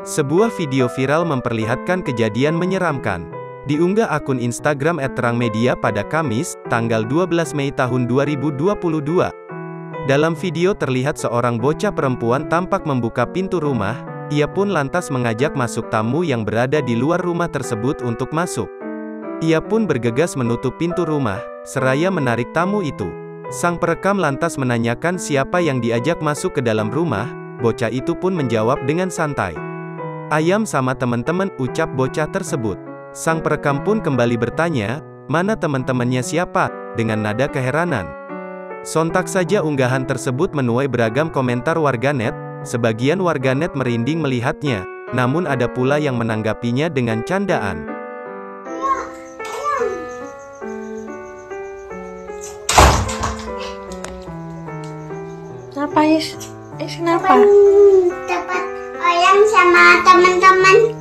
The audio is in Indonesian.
Sebuah video viral memperlihatkan kejadian menyeramkan. Diunggah akun Instagram @terangmedia pada Kamis, tanggal 12 Mei tahun 2022. Dalam video terlihat seorang bocah perempuan tampak membuka pintu rumah. Ia pun lantas mengajak masuk tamu yang berada di luar rumah tersebut untuk masuk. Ia pun bergegas menutup pintu rumah, seraya menarik tamu itu. Sang perekam lantas menanyakan siapa yang diajak masuk ke dalam rumah. Bocah itu pun menjawab dengan santai, "Ayam sama teman-teman," ucap bocah tersebut. Sang perekam pun kembali bertanya, "Mana teman-temannya siapa?" dengan nada keheranan. Sontak saja unggahan tersebut menuai beragam komentar warganet. Sebagian warganet merinding melihatnya, namun ada pula yang menanggapinya dengan candaan. Kenapa, Is? Kenapa? Dapat ayam sama teman-teman.